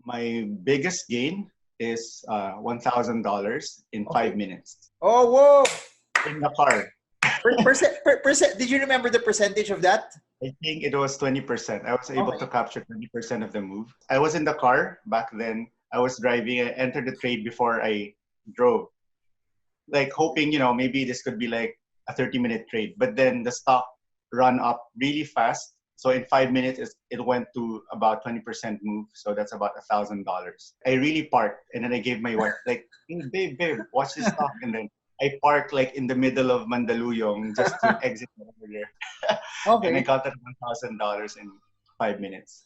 My biggest gain is $1,000 in 5 minutes Oh, whoa! in the car. Percent, did you remember the percentage of that? I think it was 20%. I was able Okay. to capture 20% of the move. I was in the car back then. I was driving. I entered the trade before I drove, like hoping, maybe this could be like a 30-minute trade. But then the stock run up really fast. So in 5 minutes, it went to about 20% move. So that's about $1,000. I really parked, and then I gave my wife like, hey, babe, watch this stock. And then I parked like in the middle of Mandaluyong just to exit over there. And I Okay. got that $1,000 in 5 minutes.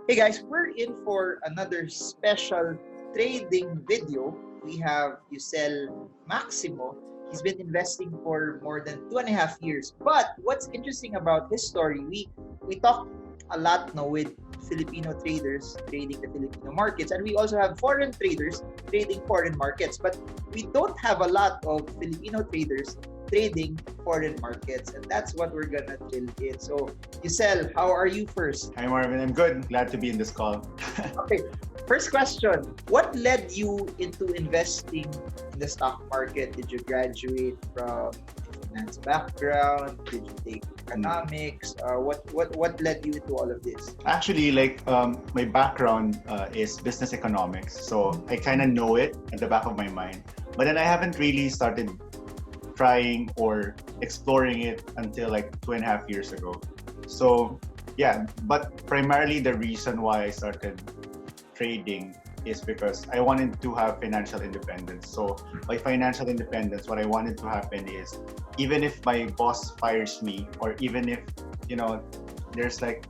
Hey guys, we're in for another special trading video. We have Eucel Maximo. He's been investing for more than 2.5 years. But what's interesting about his story, we talked a lot now with Filipino traders trading the Filipino markets, and we also have foreign traders trading foreign markets. But we don't have a lot of Filipino traders trading foreign markets, and that's what we're gonna drill in. So, Eucel, how are you first? Hi, Marvin. I'm good. Glad to be in this call. Okay, first question. What led you into investing in the stock market? Did you graduate from finance background? Did you take economics? What led you into all of this? Actually, my background is business economics, so I kind of know it at the back of my mind. But then I haven't really started trying or exploring it until like 2.5 years ago. So yeah, but primarily the reason why I started trading is because I wanted to have financial independence. So by financial independence, what I wanted to happen is even if my boss fires me, or even if there's like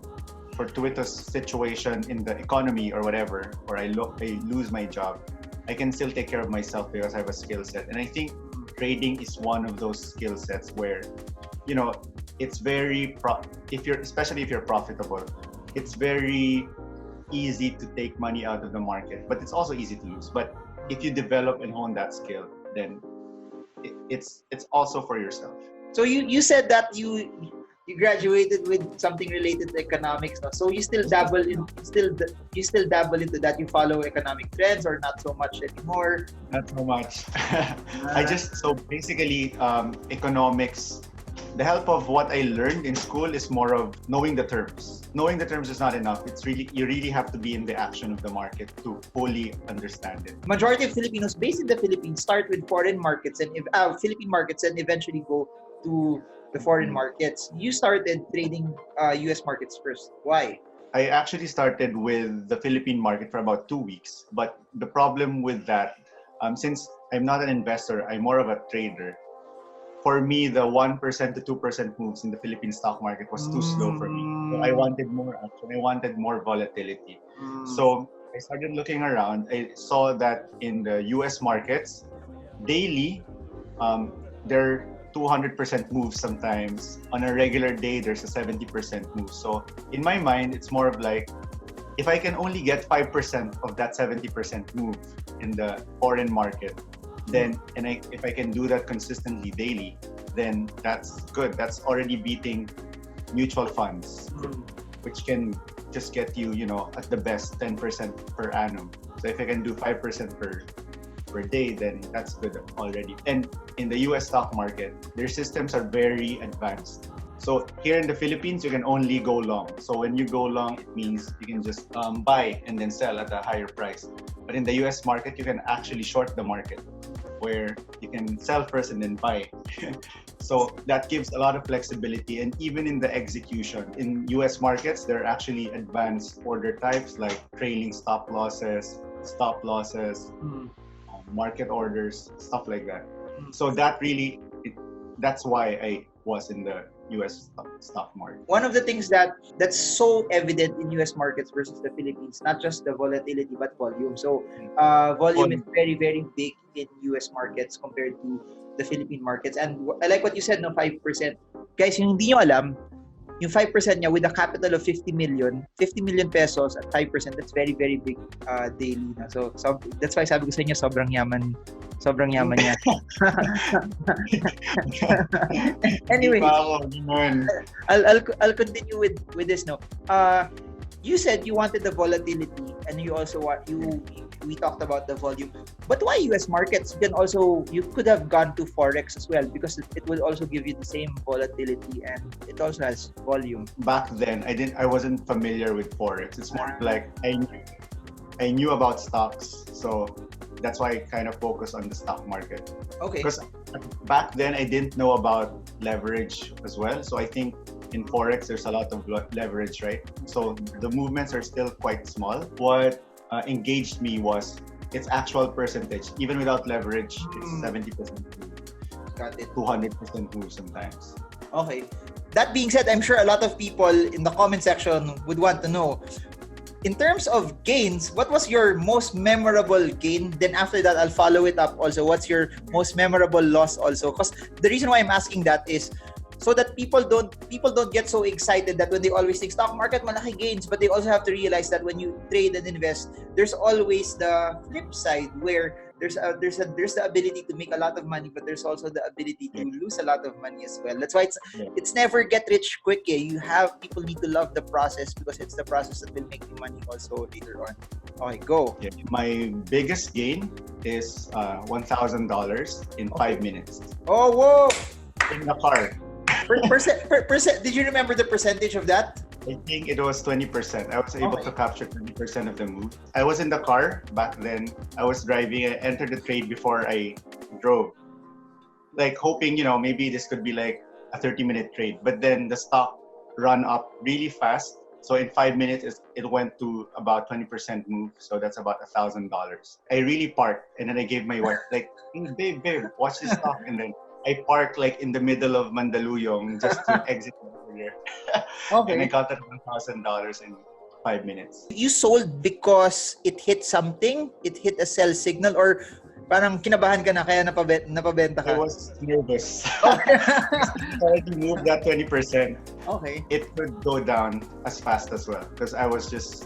fortuitous situation in the economy or whatever, or I lose my job, I can still take care of myself because I have a skill set. And I think trading is one of those skill sets where it's very especially if you're profitable, it's very easy to take money out of the market, but it's also easy to lose. But if you develop and hone that skill, then it's also for yourself. So you said that you graduated with something related to economics, no? So you still dabble dabble into that. You follow economic trends, or not so much anymore? Not so much. So basically, economics, the help of what I learned in school is more of knowing the terms. Knowing the terms is not enough. You really have to be in the action of the market to fully understand it. Majority of Filipinos based in the Philippines start with foreign markets and Philippine markets, and eventually go to the foreign markets. You started trading US markets first. Why? I actually started with the Philippine market for about 2 weeks. But the problem with that, since I'm not an investor, I'm more of a trader. For me, the 1% to 2% moves in the Philippine stock market was too slow for me. So I wanted more action. I wanted more volatility. So I started looking around. I saw that in the US markets, daily, there are 200% moves sometimes. On a regular day, there's a 70% move. So in my mind, it's more of like, if I can only get 5% of that 70% move in the foreign market, then if I can do that consistently daily, then that's good. That's already beating mutual funds, which can just get you, at the best 10% per annum. So if I can do 5% per day, then that's good already. And in the US stock market, their systems are very advanced. So here in the Philippines, you can only go long. So when you go long, it means you can just buy and then sell at a higher price. But in the US market, you can actually short the market, where you can sell first and then buy. So that gives a lot of flexibility. And even in the execution, in US markets, there are actually advanced order types like trailing stop losses, market orders, stuff like that. So that's why I was in the US stock market. One of the things that's so evident in US markets versus the Philippines, not just the volatility but volume. So volume is very, very big in US markets compared to the Philippine markets. And I like what you said, no, 5%. Guys, yung hindi nyo alam, yung 5% niya with a capital of 50 million pesos at 5%, that's very, very big daily. So that's why sabi ko sa inyo, sobrang yaman Sobrang yaman niya. Anyway, I'll continue with this now. You said you wanted the volatility, and you also we talked about the volume. But why US markets? You could have gone to Forex as well, because it will also give you the same volatility and it also has volume. Back then, I wasn't familiar with Forex. It's more like I knew about stocks, so that's why I kind of focused on the stock market. Okay. Because back then I didn't know about leverage as well. So I think in Forex there's a lot of leverage, right? So the movements are still quite small. What engaged me was its actual percentage. Even without leverage, it's 70% move. Got it. 200% move sometimes. Okay. That being said, I'm sure a lot of people in the comment section would want to know, in terms of gains, what was your most memorable gain? Then after that, I'll follow it up also. What's your most memorable loss also? Because the reason why I'm asking that is so that people don't get so excited that when they always think stock market malaki gains, but they also have to realize that when you trade and invest, there's always the flip side where there's the ability to make a lot of money, but there's also the ability to lose a lot of money as well. That's why it's never get rich quick. People need to love the process, because it's the process that will make you money also later on. Okay, go. Yeah. My biggest gain is $1,000 in 5 minutes. Oh, whoa! In the car. Percent? Did you remember the percentage of that? I think it was 20%. I was able to capture 20% of the move. I was in the car back then. I was driving. I entered the trade before I drove, like hoping, maybe this could be like a 30-minute trade. But then the stock ran up really fast. So in 5 minutes, it went to about 20% move. So that's about $1,000. I really parked, and then I gave my wife like, babe, watch this stock, and then I parked like in the middle of Mandaluyong just to exit earlier. Okay. And I got that $1,000 in 5 minutes. You sold because it hit something? It hit a sell signal? Or parang kinabahan ka na kaya napabenta ka? I was nervous. If I moved that 20%, it could go down as fast as well, because I was just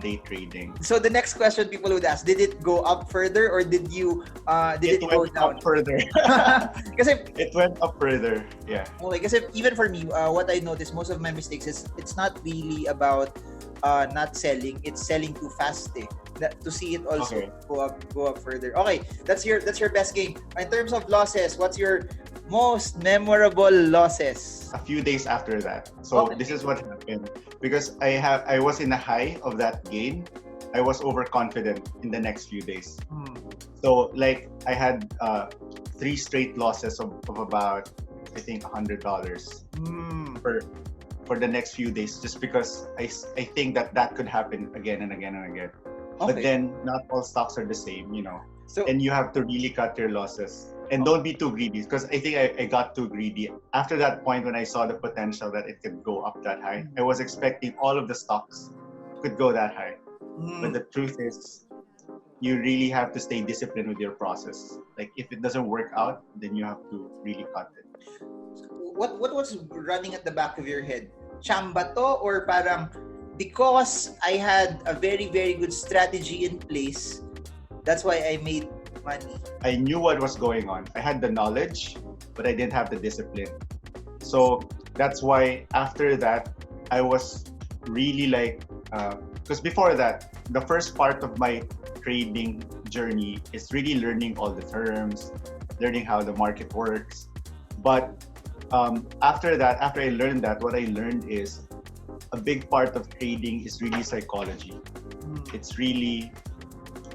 day trading. So the next question people would ask, did it go up further, or did it go down? Up further. It went up further, yeah. Okay, kasi even for me, what I noticed, most of my mistakes is it's not really about not selling, it's selling too fast to see it also go up further. Okay, that's your best game. In terms of losses, what's your most memorable losses? A few days after that. So this is what happened. Because I was in the high of that gain, I was overconfident in the next few days. So like I had 3 straight losses of about, I think, $100 for the next few days, just because I think that could happen again and again and again. But then not all stocks are the same, So, and you have to really cut your losses. And don't be too greedy, because I think I got too greedy. After that point, when I saw the potential that it could go up that high, I was expecting all of the stocks could go that high. But the truth is, you really have to stay disciplined with your process. Like if it doesn't work out, then you have to really cut it. What was running at the back of your head? Chamba to, or parang because I had a very, very good strategy in place, that's why I made money? I knew what was going on. I had the knowledge, but I didn't have the discipline. So that's why after that, I was really like, because before that, the first part of my trading journey is really learning all the terms, learning how the market works. But after that, after I learned that, what I learned is a big part of trading is really psychology. It's really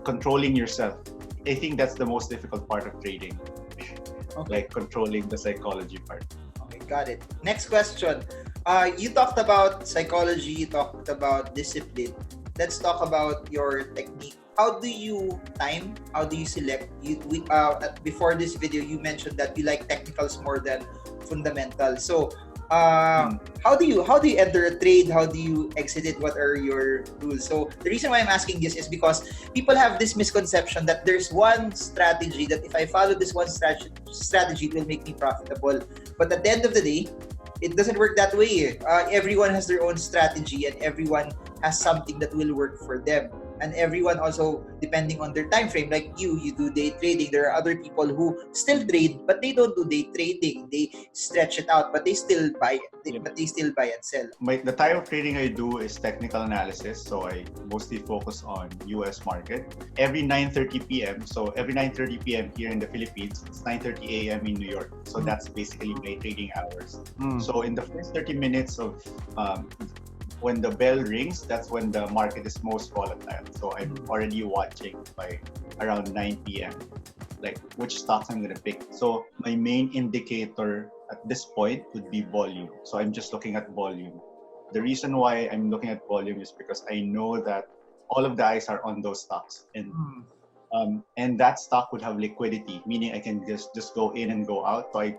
controlling yourself. I think that's the most difficult part of trading. Like controlling the psychology part. Okay, got it. Next question. You talked about psychology, you talked about discipline. Let's talk about your technique. How do you time? How do you select? Before this video, you mentioned that you like technicals more than fundamental. So, how do you enter a trade? How do you exit it? What are your rules? So the reason why I'm asking this is because people have this misconception that there's one strategy that if I follow this one strategy, it will make me profitable. But at the end of the day, it doesn't work that way. Everyone has their own strategy, and everyone has something that will work for them. and everyone also depending on their time frame. Like you do day trading. There are other people who still trade, but they don't do day trading. They stretch it out, but they still buy. But they still buy and sell. The type of trading I do is technical analysis, so I mostly focus on US market. Every 9:30 p.m. So every 9:30 p.m. here in the Philippines, it's 9:30 a.m. in New York. So that's basically my trading hours. So in the first 30 minutes of when the bell rings, that's when the market is most volatile. So I'm already watching by around 9 p.m. like which stocks I'm gonna pick. So my main indicator at this point would be volume. So I'm just looking at volume. The reason why I'm looking at volume is because I know that all of the eyes are on those stocks, and that stock would have liquidity, meaning I can just go in and go out. So I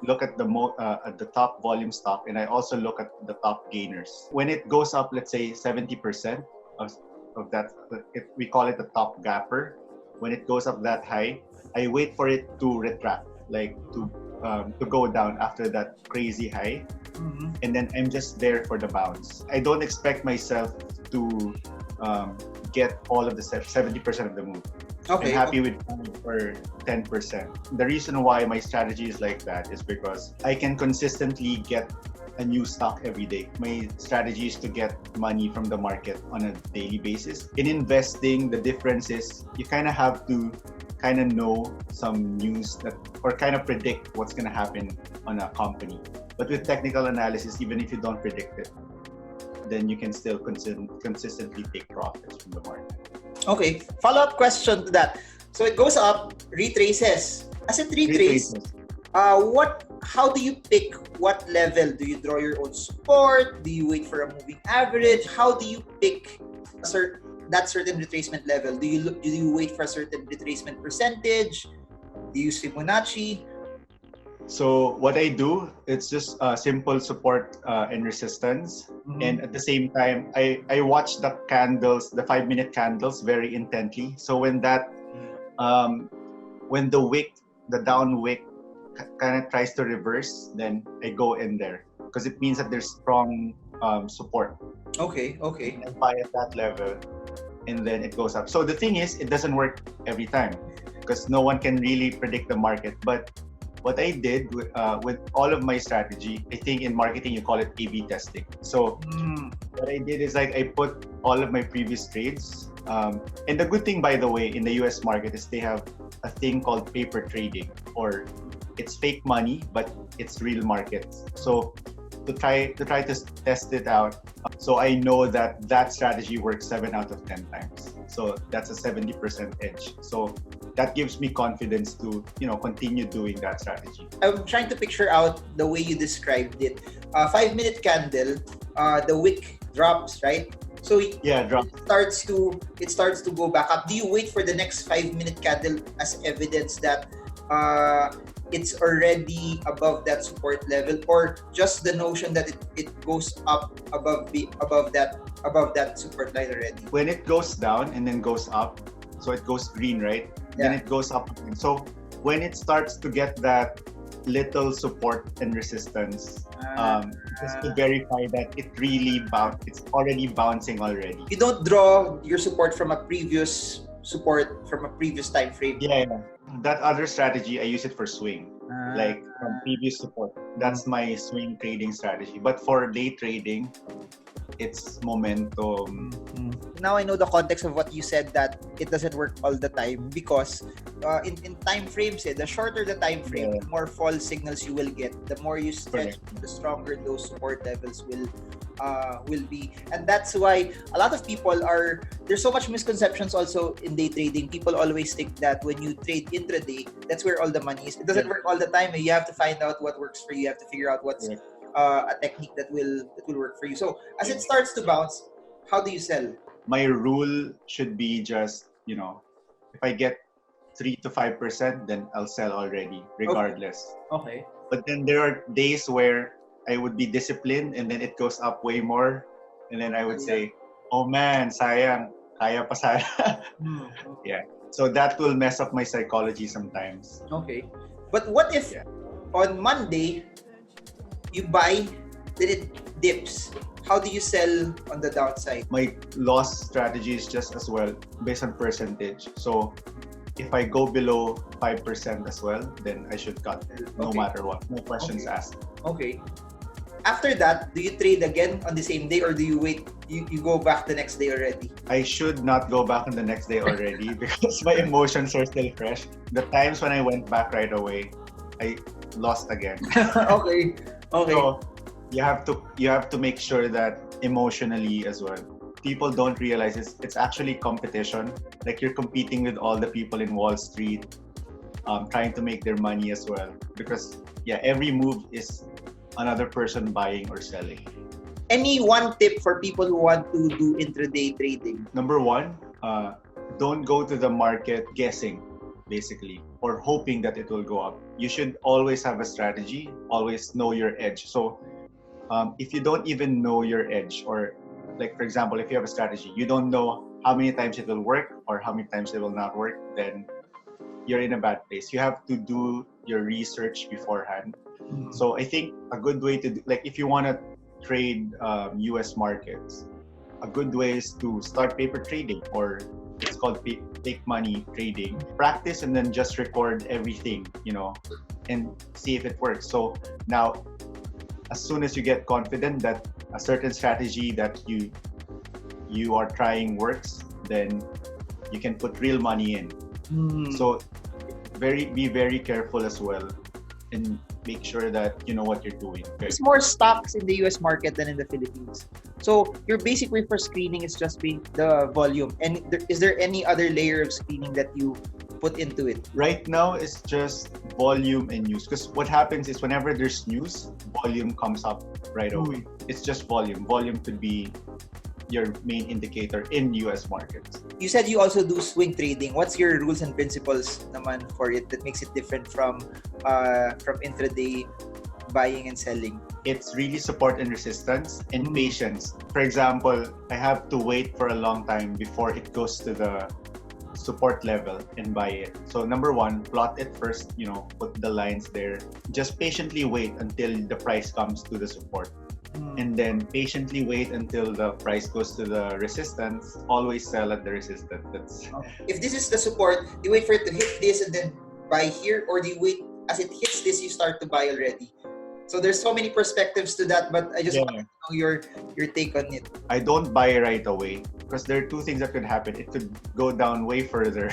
look at the top volume stock, and I also look at the top gainers. When it goes up, let's say 70% of that, we call it the top gapper. When it goes up that high, I wait for it to retract, like to go down after that crazy high, and then I'm just there for the bounce. I don't expect myself to get all of the 70% of the move. Okay. I'm happy with for 10%. The reason why my strategy is like that is because I can consistently get a new stock every day. My strategy is to get money from the market on a daily basis. In investing, the difference is you kind of have to kind of know some news that, or kind of predict what's going to happen on a company. But with technical analysis, even if you don't predict it, then you can still consistently take profits from the market. Okay, follow-up question to that. So it goes up, retraces. As it retraces, how do you pick what level? Do you draw your own support? Do you wait for a moving average? How do you pick that certain retracement level? Do you wait for a certain retracement percentage? Do you use Fibonacci? So what I do, it's just simple support and resistance. And at the same time, I watch the candles, the 5-minute candles very intently. So when the wick, the down wick kind of tries to reverse, then I go in there because it means that there's strong support. Okay. I buy at that level and then it goes up. So the thing is, it doesn't work every time because no one can really predict the market. But what I did with all of my strategy, I think in marketing you call it A/B testing. So what I did is like I put all of my previous trades. And the good thing, by the way, in the US market is they have a thing called paper trading, or it's fake money, but it's real markets. So to try to test it out, so I know that strategy works 7 out of 10 times. So that's a 70% edge. So that gives me confidence to continue doing that strategy. I'm trying to picture out the way you described it. 5-minute candle, the wick drops, right? So drop. It starts to go back up. Do you wait for the next 5-minute candle as evidence that it's already above that support level, or just the notion that it goes up above that support line already? When it goes down and then goes up, so it goes green, right? Yeah. Then it goes up again. So when it starts to get that little support and resistance, just to verify that it's already bouncing already. You don't draw your support from a previous support from a previous time frame. Yeah. That other strategy, I use it for swing, like from previous support. That's my swing trading strategy. But for day trading, it's momentum. Now I know the context of what you said, that it doesn't work all the time because in time frames, the shorter the time frame, the more false signals you will get. The more you stretch, the stronger those support levels will be. And that's why a lot of people there's so much misconceptions also in day trading. People always think that when you trade intraday, that's where all the money is. It doesn't work all the time. You have to find out what works for you. You have to figure out what's a technique that will work for you. So as it starts to bounce, how do you sell? My rule should be just, if I get 3 to 5%, then I'll sell already, regardless. Okay. But then there are days where I would be disciplined and then it goes up way more. And then I would say, oh man, sayang, kaya pa sana. Yeah. So that will mess up my psychology sometimes. Okay. But what if on Monday, you buy then it dips. How do you sell on the downside? My loss strategy is just as well based on percentage. So if I go below 5% as well, then I should cut no matter what. No questions asked. Okay. After that, do you trade again on the same day or do you wait? You go back the next day already? I should not go back on the next day already because my emotions are still fresh. The times when I went back right away, I lost again. Okay. So you have to make sure that emotionally as well. People don't realize it's actually competition. Like you're competing with all the people in Wall Street, trying to make their money as well. Because every move is another person buying or selling. Any one tip for people who want to do intraday trading? Number one, don't go to the market guessing, basically, or hoping that it will go up. You should always have a strategy, always know your edge. So if you don't even know your edge, or like for example, if you have a strategy, you don't know how many times it will work or how many times it will not work, then you're in a bad place. You have to do your research beforehand. So I think a good way to do, like if you want to trade US markets, a good way is to start paper trading, or it's called fake money trading. Practice and then just record everything, and see if it works. So now, as soon as you get confident that a certain strategy that you are trying works, then you can put real money in. So be very careful as well, and make sure that you know what you're doing. There's more stocks in the US market than in the Philippines. So your basic way for screening is just the volume. And is there any other layer of screening that you put into it? Right now, it's just volume and news. Because what happens is whenever there's news, volume comes up right away. It's just volume. Volume could be your main indicator in US markets. You said you also do swing trading. What's your rules and principles naman for it that makes it different from intraday buying and selling? It's really support and resistance and patience. For example, I have to wait for a long time before it goes to the support level and buy it. So number one, plot it first, put the lines there. Just patiently wait until the price comes to the support. And then patiently wait until the price goes to the resistance. Always sell at the resistance. If this is the support, do you wait for it to hit this and then buy here, or do you wait as it hits this, you start to buy already? So there's so many perspectives to that, but I just want to know your take on it. I don't buy right away because there are two things that could happen. It could go down way further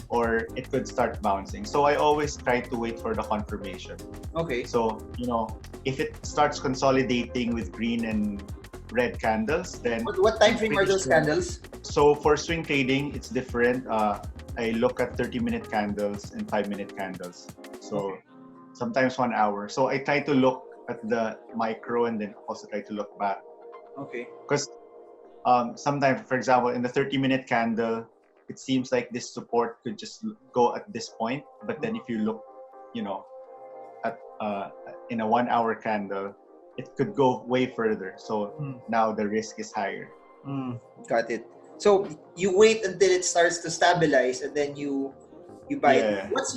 or it could start bouncing. So I always try to wait for the confirmation. Okay. So, if it starts consolidating with green and red candles, then... What time frame are those candles? So for swing trading, it's different. I look at 30-minute candles and 5-minute candles. So sometimes 1 hour. So I try to look at the micro and then also try to look back. Okay. Because sometimes, for example, in the 30-minute candle, it seems like this support could just go at this point. But then if you look, at in a 1 hour candle, it could go way further. So now the risk is higher. Got it. So you wait until it starts to stabilize and then you buy it. What's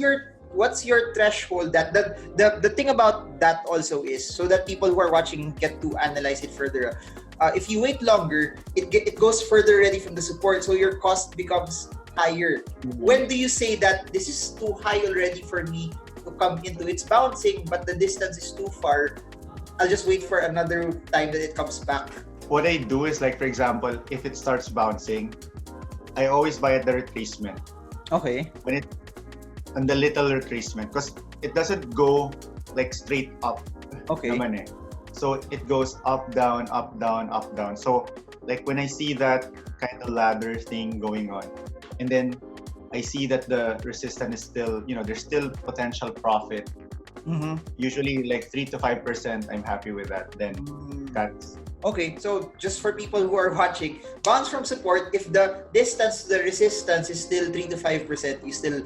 your threshold? That the thing about that also is so that people who are watching get to analyze it further. If you wait longer, it goes further already from the support, so your cost becomes higher. When do you say that this is too high already for me to come into? It's bouncing, but the distance is too far. I'll just wait for another time that it comes back. What I do is, like, for example, if it starts bouncing, I always buy at the retracement. Okay. And the little retracement, because it doesn't go like straight up. Okay. Naman eh. So it goes up, down, up, down, up, down. So like when I see that kind of ladder thing going on, and then I see that the resistance is still, there's still potential profit. Usually like 3 to 5%, I'm happy with that. Then that's... Okay, so just for people who are watching, bounce from support, if the distance to the resistance is still 3 to 5%, you still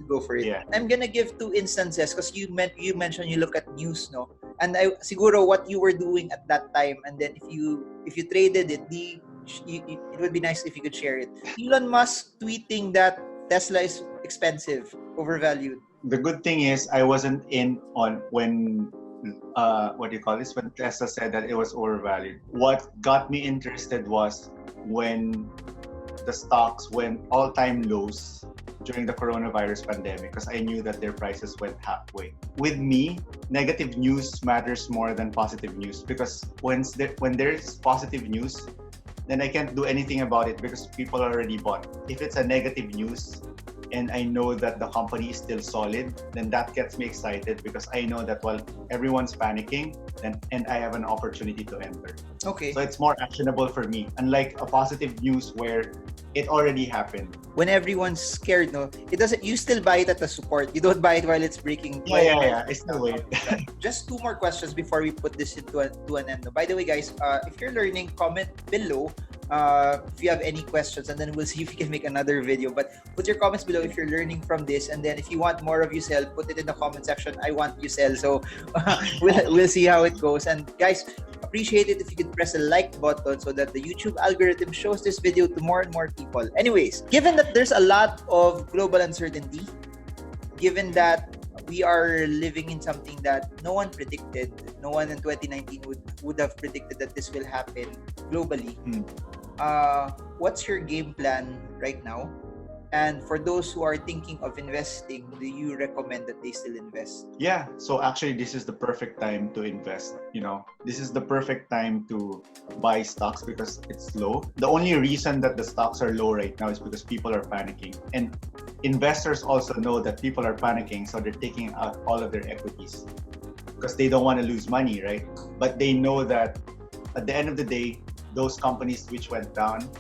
go for it. Yeah. I'm gonna give two instances because you mentioned you look at news, no? And siguro what you were doing at that time, and then if you traded it, it would be nice if you could share it. Elon Musk tweeting that Tesla is expensive, overvalued. The good thing is I wasn't in on when what do you call this? When Tesla said that it was overvalued. What got me interested was when the stocks went all-time lows during the coronavirus pandemic, because I knew that their prices went halfway. With me, negative news matters more than positive news, because when there's positive news, then I can't do anything about it because people already bought. If it's a negative news and I know that the company is still solid, then that gets me excited because I know that while everyone's panicking, and I have an opportunity to enter. Okay. So it's more actionable for me, unlike a positive news where it already happened. When everyone's scared, no, it doesn't. You still buy it at the support. You don't buy it while it's breaking. Yeah. I still wait. Just 2 more questions before we put this into an end. By the way, guys, if you're learning, comment below if you have any questions, and then we'll see if we can make another video. But put your comments below if you're learning from this, and then if you want more of Eucel, put it in the comment section. I want Eucel, so we'll see how it goes. And guys, appreciate it if you could press the like button so that the YouTube algorithm shows this video to more and more people. Anyways, given that there's a lot of global uncertainty, given that we are living in something that no one predicted, no one in 2019 would have predicted that this will happen globally. What's your game plan right now? And for those who are thinking of investing, do you recommend that they still invest? Yeah, so actually this is the perfect time to invest. This is the perfect time to buy stocks because it's low. The only reason that the stocks are low right now is because people are panicking. And investors also know that people are panicking, so they're taking out all of their equities because they don't want to lose money, right? But they know that at the end of the day, those companies which went down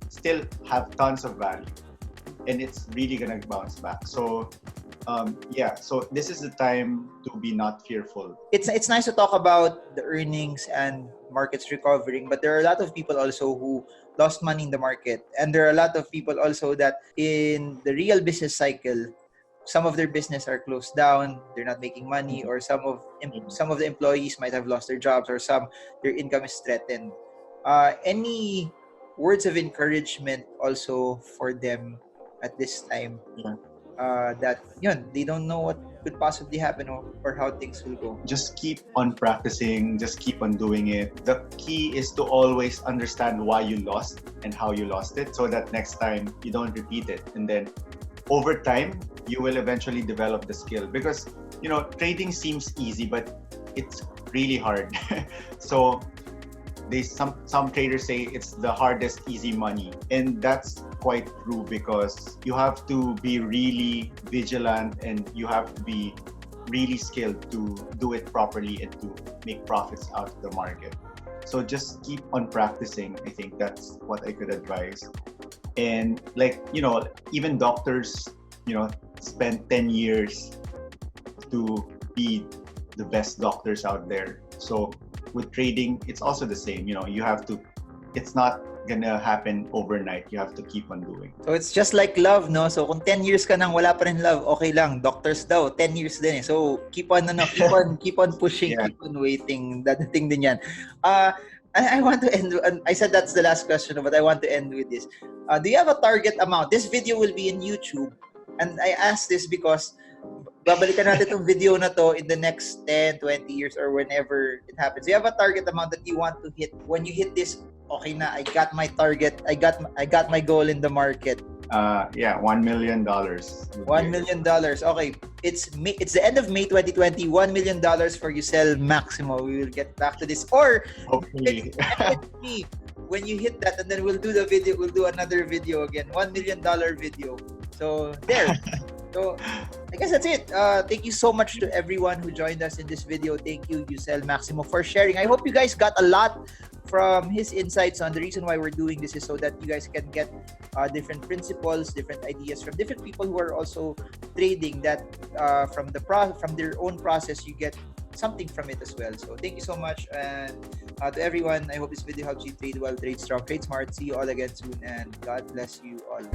still have tons of value. And it's really gonna bounce back. So, so this is the time to be not fearful. It's nice to talk about the earnings and markets recovering, but there are a lot of people also who lost money in the market, and there are a lot of people also that in the real business cycle, some of their business are closed down, they're not making money, or some of the employees might have lost their jobs, or their income is threatened. Any words of encouragement also for them at this time, that they don't know what could possibly happen or how things will go? Just keep on practicing, just keep on doing it. The key is to always understand why you lost and how you lost it, so that next time you don't repeat it. And then over time, you will eventually develop the skill, because trading seems easy, but it's really hard. So some traders say it's the hardest easy money, and that's quite true, because you have to be really vigilant and you have to be really skilled to do it properly and to make profits out of the market. So just keep on practicing. I think that's what I could advise. And even doctors spend 10 years to be the best doctors out there. So with trading, it's also the same. It's not gonna happen overnight. You have to keep on doing. So it's just like love, no? So kung 10 years ka nang wala pa rin love, okay lang. Doctors daw, 10 years din eh. So keep on pushing, Yeah. keep on waiting. Dadating din yan. I want to end, I said that's the last question, but I want to end with this. Do you have a target amount? This video will be in YouTube. And I ask this because babalikan natin itong video na to in the next 10, 20 years or whenever it happens. Do you have a target amount that you want to hit? When you hit this, okay na, I got my target. I got my goal in the market. $1 million. $1 million. Okay. It's the end of May 2020. $1 million for Eucel Maximo. We will get back to this. Or hopefully. me when you hit that, and then we'll do the video. We'll do another video again. $1 million video. So there. So I guess that's it. Thank you so much to everyone who joined us in this video. Thank you, Eucel Maximo, for sharing. I hope you guys got a lot from his insights on the reason why we're doing this is so that you guys can get different principles, different ideas from different people who are also trading, that from their own process, you get something from it as well. So thank you so much. And to everyone, I hope this video helps you trade well, trade strong, trade smart. See you all again soon, and God bless you all.